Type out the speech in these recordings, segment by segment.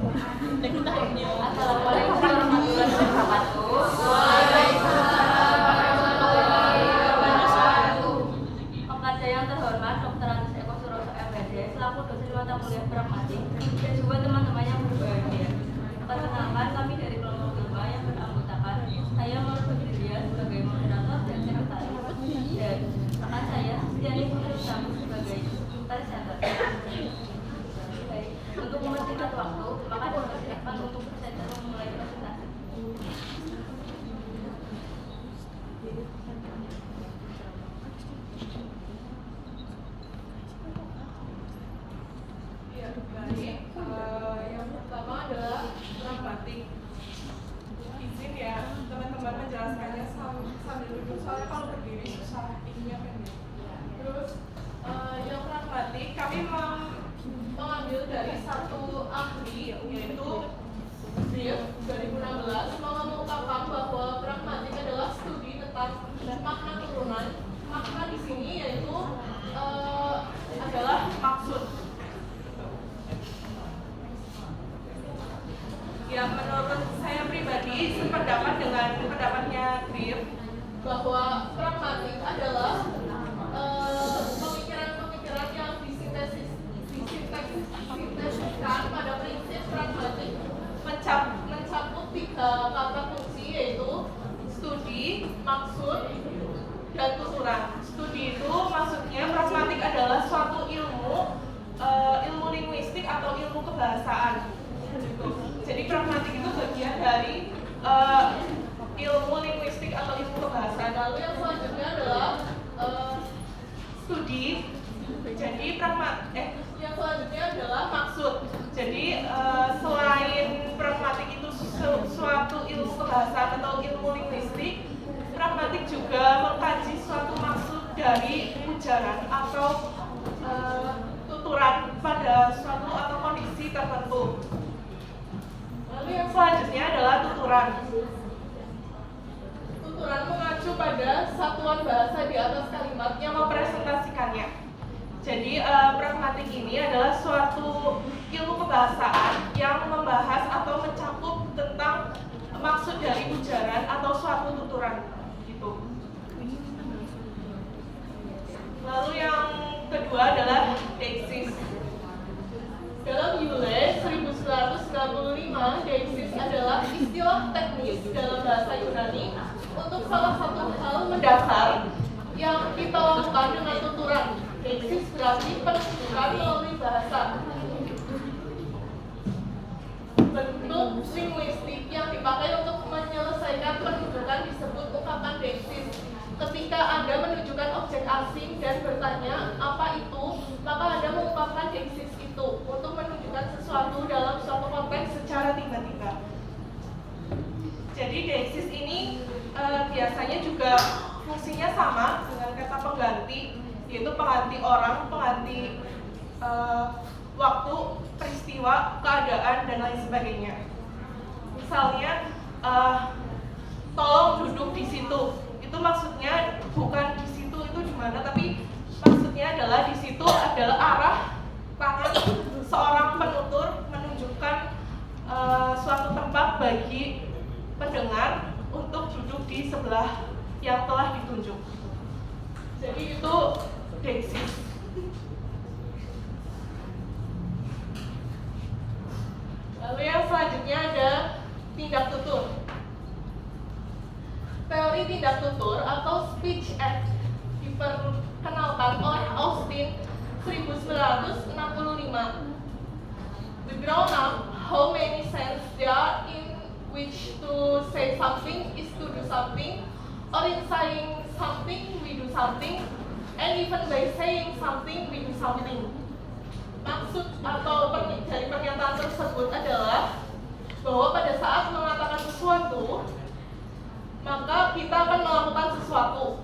Assalamualaikum warahmatullahi wabarakatuh. Kepada yang terhormat Dr. Anis Eko Suroso MPD selaku dosen mata kuliah pragmatik dan juga teman-teman yang berbahagia. Perkenalkan, kami dari kelompok 5 yang beranggotakan saya Maulud Dia sebagai moderator dan sekretaris, dan rekan saya Stiani Putri sebagai presenter. Untuk mempersingkat waktu, maka dipersilakan untuk presenter memulai presentasi. Ya, baik. Yang pertama adalah pragmatik. Izin ya, teman-teman menjelaskannya sambil duduk, soalnya kalau berdiri susah ininya pendek. Terus yang pragmatik kami mengambil dari satu ahli, yaitu Brief 2016 mengungkapkan bahwa pragmatik adalah studi tentang makna turunan. Makna di sini yaitu adalah maksud. Ya, menurut saya pribadi sependapat dengan pendapatnya Griff bahwa pragmatik adalah pemikiran-pemikiran yang disintesiskan pada prinsip pragmatik mencakup 3 kata kunci, yaitu studi, maksud, dan tuturan. Studi itu maksudnya pragmatik adalah suatu ilmu linguistik atau ilmu kebahasaan. Jadi pragmatik itu bagian dari ilmu linguistik atau ilmu kebahasaan. Lalu yang selanjutnya adalah studi. Jadi yang selanjutnya adalah maksud. Jadi selain pragmatik itu suatu ilmu kebahasaan atau ilmu linguistik, pragmatik juga mengkaji suatu maksud dari ujaran atau tuturan pada suatu atau kondisi tertentu. Lalu yang selanjutnya adalah tuturan. Tuturan mengacu pada satuan bahasa di atas kalimat yang mempresentasikannya. Jadi pragmatik ini adalah suatu ilmu kebahasaan yang membahas atau mencakup tentang maksud dari ujaran atau suatu tuturan gitu. Lalu yang kedua adalah deiksis. Dalam Yule 1995, deiksis adalah istilah teknis dalam bahasa Yunani untuk salah satu hal mendasar yang kita lakukan dengan tuturan. Deiksis berarti penunjukan melalui bahasa. Bentuk linguistik yang dipakai untuk menyelesaikan penunjukan disebut ungkapan deiksis. Ketika Anda menunjukkan objek asing dan bertanya apa itu, maka Anda mengungkapkan deiksis itu untuk menunjukkan sesuatu dalam suatu konteks secara tiba-tiba. Jadi deiksis ini biasanya juga fungsinya sama dengan kata pengganti, yaitu pengganti orang, pengganti waktu, peristiwa, keadaan, dan lain sebagainya. Misalnya, tolong duduk di situ. Itu maksudnya bukan di situ itu di mana, tapi maksudnya adalah di situ adalah arah tangan seorang penutur menunjukkan suatu tempat bagi pendengar untuk duduk di sebelah yang telah ditunjuk. Jadi itu deiksis. Lalu yang selanjutnya ada tindak tutur. Teori tindak tutur atau speech act diperkenalkan oleh Austin 1965. The ground up how many sense there are in which to say something is to do something, or in saying something we do something, and even by saying something we do something. Maksud atau dari pernyataan tersebut adalah bahwa pada saat mengatakan sesuatu, maka kita akan melakukan sesuatu.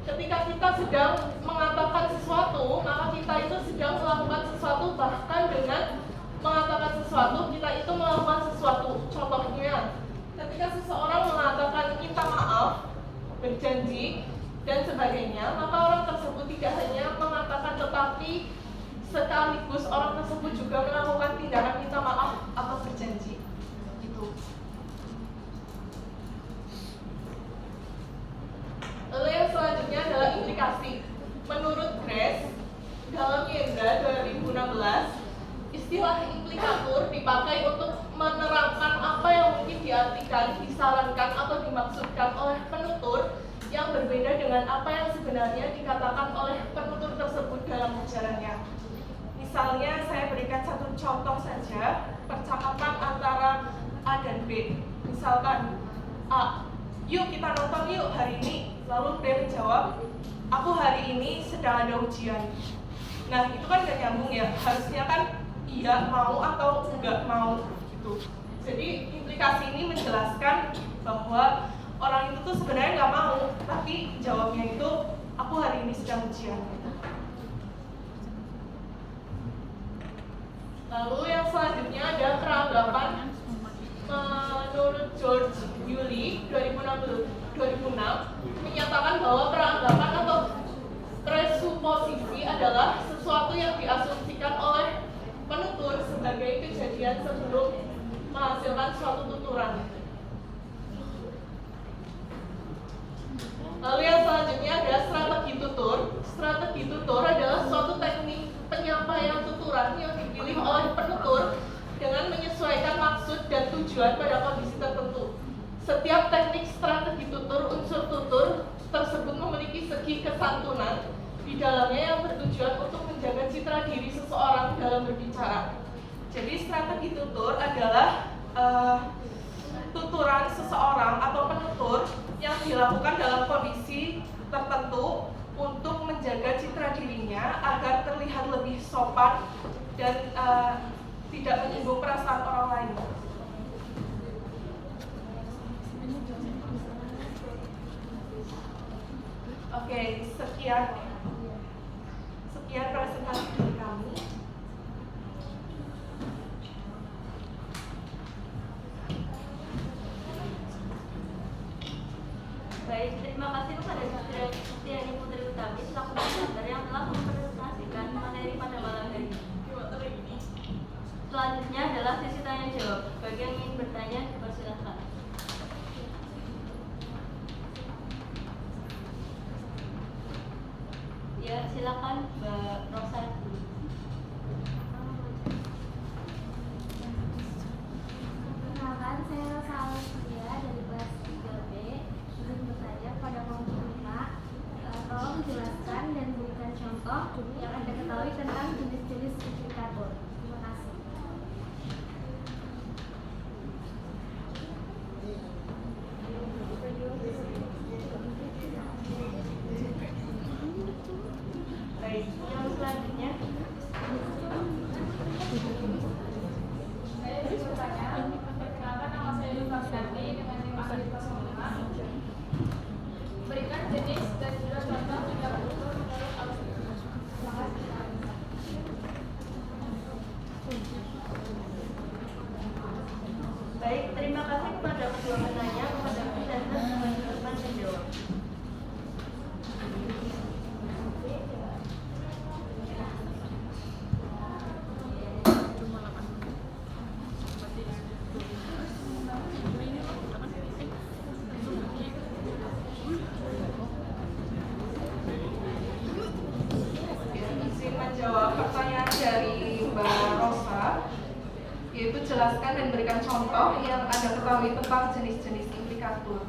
Ketika kita sedang mengatakan sesuatu, maka kita itu sedang melakukan sesuatu. Bahkan dengan mengatakan sesuatu, kita itu melakukan sesuatu. Contohnya, ketika seseorang mengatakan minta maaf, berjanji, dan sebagainya, maka orang tersebut tidak hanya mengatakan, tetapi sekaligus orang tersebut juga melakukan tindakan minta maaf atau berjanji. istilah implikatur dipakai untuk menerangkan apa yang mungkin diartikan, disarankan atau dimaksudkan oleh penutur yang berbeda dengan apa yang sebenarnya dikatakan oleh penutur tersebut dalam ujarannya. Misalnya saya berikan satu contoh saja, percakapan antara A dan B. Misalkan A, yuk kita nonton yuk hari ini. Lalu B menjawab, aku hari ini sedang ada ujian. Nah itu kan gak nyambung ya, harusnya kan iya mau atau enggak mau gitu. Jadi implikasi ini menjelaskan bahwa orang itu tuh sebenarnya nggak mau, tapi jawabnya itu aku hari ini sedang ujian. Lalu yang selanjutnya ada peranggapan menurut George Yulee 2006 menyatakan bahwa peranggapan atau presuposisi adalah sesuatu yang diasumsikan oleh penutur sebagai kejadian sebelum menghasilkan suatu tuturan. Lalu yang selanjutnya ada strategi tutur. Strategi tutur adalah suatu teknik penyampaian tuturan yang dipilih oleh penutur dengan menyesuaikan maksud dan tujuan pada kondisi tertentu. Setiap teknik strategi tutur, unsur tutur tersebut memiliki segi kesantunan di dalamnya yang bertujuan untuk menjaga citra diri seseorang dalam berbicara. Jadi strategi tutur adalah tuturan seseorang atau penutur yang dilakukan dalam kondisi tertentu untuk menjaga citra dirinya agar terlihat lebih sopan dan tidak menyinggung perasaan orang lain. Oke, sekian presentasi dari kami. Baik, terima kasih kepada Sustriani Putri Utami selaku presenter yang telah mempresentasikan materi pada malam hari ini. Selanjutnya adalah sesi tanya jawab. Bagi yang ingin bertanya, dipersilakan. Ya, silakan Mbak Rosa. Perkenalkan, saya Rosa Alessia dari kelas 3B. Ingin bertanya pada kelompok 5. Tolong jelaskan dan berikan contoh yang Anda ketahui tentang jenis-jenis implikator. Terima kasih. Baik, yang selanjutnya. Saya ingin bertanya, perkenalkan nama saya Lukas Nanti dengan tema ahli kelas 5. Berikan jenis dan juga contoh tindak ukur menurut algoritma. Terima kasih. Baik, terima kasih kepada kedua penanya, kepada presenter menjelaskan dan jawab. Izin menjawab pertanyaan dari Mbak Rosa, yaitu jelaskan dan berikan contoh yang Anda ketahui tentang jenis-jenis implikatur.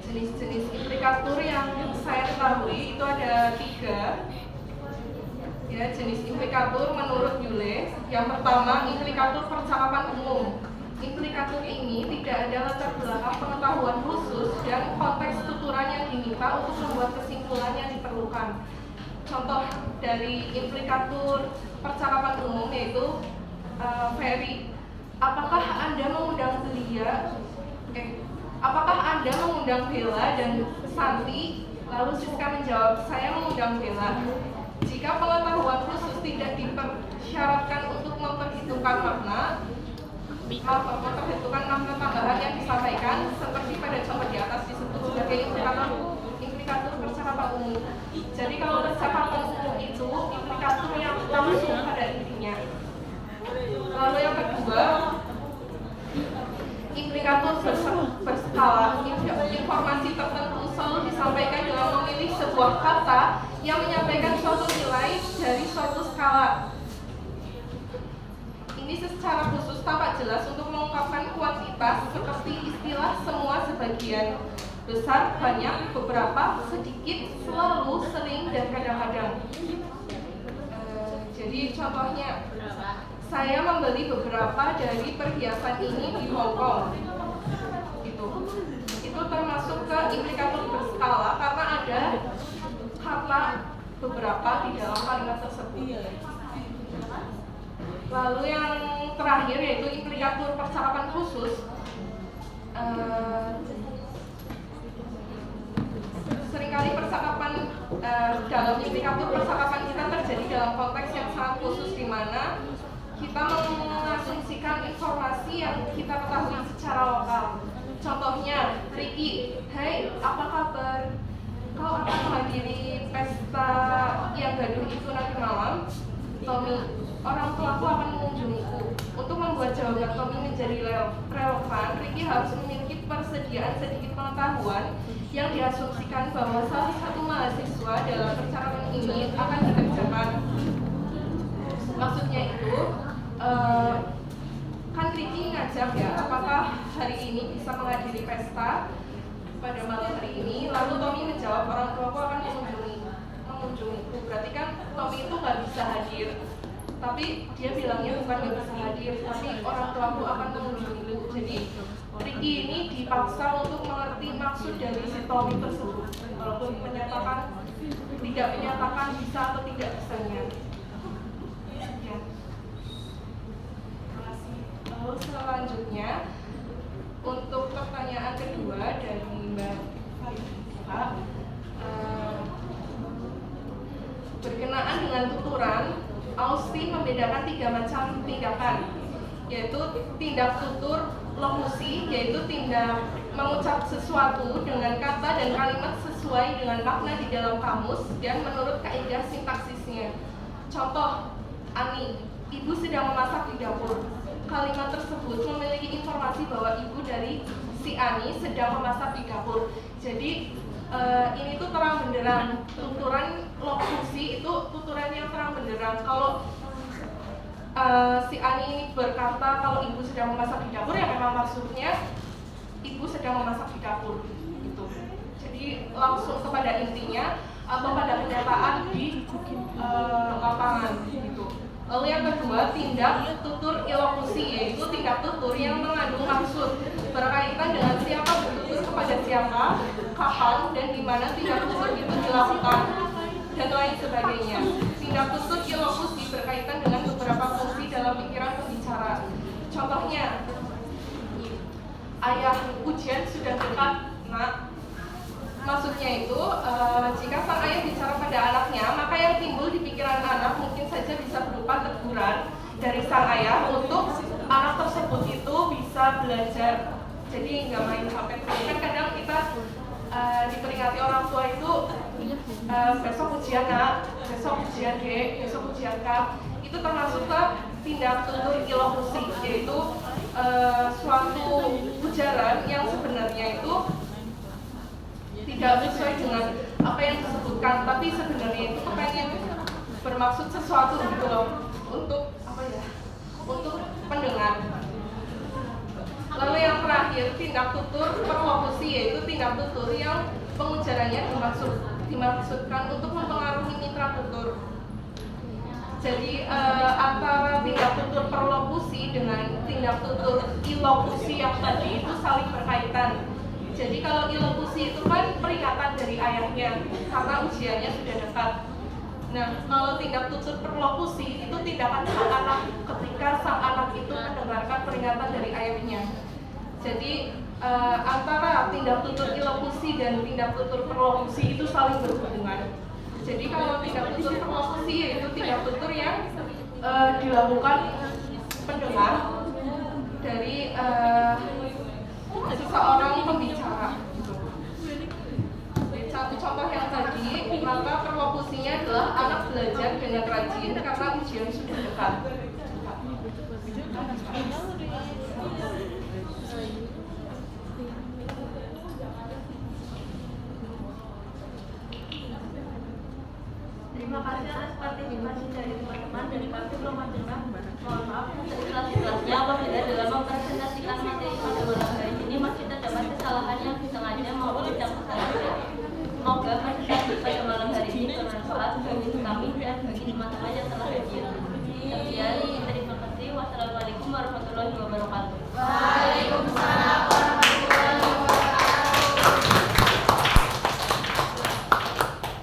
Jenis-jenis implikatur yang saya ketahui itu ada 3. Ya, jenis implikatur menurut Yulee. Yang pertama, implikatur percakapan umum. Implikatur ini tidak ada latar belakang pengetahuan khusus dan konteks tuturan yang diminta untuk membuat kesimpulan yang diperlukan. Contoh dari implikatur percakapan umum yaitu Ferry, apakah Anda mengundang Bella dan Santi? Lalu Siska menjawab, saya mengundang Bella. Jika pengetahuan khusus tidak dipersyaratkan untuk memperhitungkan makna tambahan yang disampaikan seperti pada contoh di atas disebut sebagai implikatur percakapan umum. Jadi kalau percakapan umum itu implikatur yang langsung pada intinya. Lalu yang kedua, implikatur berskala. Informasi tertentu selalu disampaikan dengan memilih sebuah kata yang menyampaikan suatu nilai suatu skala. Ini secara khusus tampak jelas untuk mengungkapkan kuantitas seperti istilah semua, sebagian, besar, banyak, beberapa, sedikit, selalu, sering, dan kadang-kadang. Jadi contohnya, saya membeli beberapa dari perhiasan ini di Hong Kong. Itu termasuk ke implikator berskala karena ada kata beberapa di dalam kalimat tersebut. Lalu yang terakhir yaitu implikator percakapan khusus. Seringkali percakapan dalam implikator percakapan kita terjadi dalam konteks yang sangat khusus, di mana kita mengasumsikan informasi yang kita ketahui secara lokal. Contohnya, Ricky, hai, apa kabar? Kau akan menghadiri pesta yang gaduh itu nanti malam? Tommy, orang tuaku akan mengunjungiku. Untuk membuat jawaban Tommy menjadi relevan, Ricky harus memiliki persediaan sedikit pengetahuan yang diasumsikan bahwa salah satu mahasiswa dalam percakapan ini akan dikerjakan. Maksudnya itu, kan Ricky ngajak ya, apakah hari ini bisa menghadiri pesta pada malam hari ini? Lalu Tommy menjawab, orang tuaku akan mengunjungiku. Berarti kan Tommy itu nggak bisa hadir, tapi dia bilangnya bukan nggak bisa hadir, tapi orang tuaku akan mengunjungiku. Jadi Ricky ini dipaksa untuk mengerti maksud dari si Tommy tersebut, walaupun tidak menyatakan bisa atau tidak bisanya. Lalu selanjutnya, untuk pertanyaan kedua dari Mbak Farifah, berkenaan dengan tuturan, Austin membedakan 3 macam tindakan, yaitu tindak tutur lokusi, yaitu tindak mengucap sesuatu dengan kata dan kalimat sesuai dengan makna di dalam kamus dan menurut kaidah sintaksisnya. Contoh, Ani, ibu sedang memasak di dapur. Kalimat tersebut memiliki informasi bahwa ibu dari si Ani sedang memasak di dapur. Jadi ini tuh terang benderang. Tuturan lokusi itu tuturan yang terang benderang. Kalau si Ani ini berkata kalau ibu sedang memasak di dapur, ya memang maksudnya ibu sedang memasak di dapur. Gitu. Jadi langsung kepada intinya atau pada kenyataan di lapangan. Gitu. Lalu yang kedua, tindak tutur ilokusi, yaitu tindak tutur yang mengandung maksud berkaitan dengan siapa bertutur kepada siapa, kapan, dan di mana tindak tutur itu dilakukan, dan lain sebagainya. Tindak tutur ilokusi berkaitan dengan beberapa fungsi dalam pikiran pembicara. Contohnya, ayah, ujian sudah dekat, nak. Maksudnya itu, jika sang ayah bicara pada anaknya, maka yang timbul di pikiran anak mungkin saja bisa berupa teguran dari sang ayah untuk anak tersebut itu bisa belajar. Jadi nggak main HP. Kan kadang kita diperingati orang tua itu, besok ujian nak, besok ujian dek, besok ujian kak. Itu termasuk ke tindak tutur ilokusi, yaitu suatu ujaran yang sebenarnya itu tidak sesuai dengan apa yang disebutkan, tapi sebenarnya itu kepengen bermaksud sesuatu gitu loh, untuk apa ya, untuk pendengar. Lalu yang terakhir, tindak tutur perlokusi, yaitu tindak tutur yang pengujarannya dimaksudkan untuk mempengaruhi mitra tutur. Jadi antara tindak tutur perlokusi dengan tindak tutur ilokusi yang tadi itu saling berkaitan. Jadi kalau ilokusi itu kan peringatan dari ayahnya karena ujiannya sudah dekat. Nah, kalau tindak tutur perlokusi itu tindakan sang anak ketika sang anak itu mendengarkan peringatan dari ayahnya. Jadi antara tindak tutur ilokusi dan tindak tutur perlokusi itu saling berhubungan. Jadi kalau tindak tutur perlokusi yaitu tindak tutur yang dilakukan pendengar dari seseorang pembicara. Satu contoh yang tadi, maka perlokusinya adalah anak belajar dengan rajin karena ujian sudah dekat. Terima kasih atas partisipasi dari teman-teman, dan kami belum mendengar. Mohon maaf yang seikhlas-ikhlasnya apabila dalam mempresentasikan materi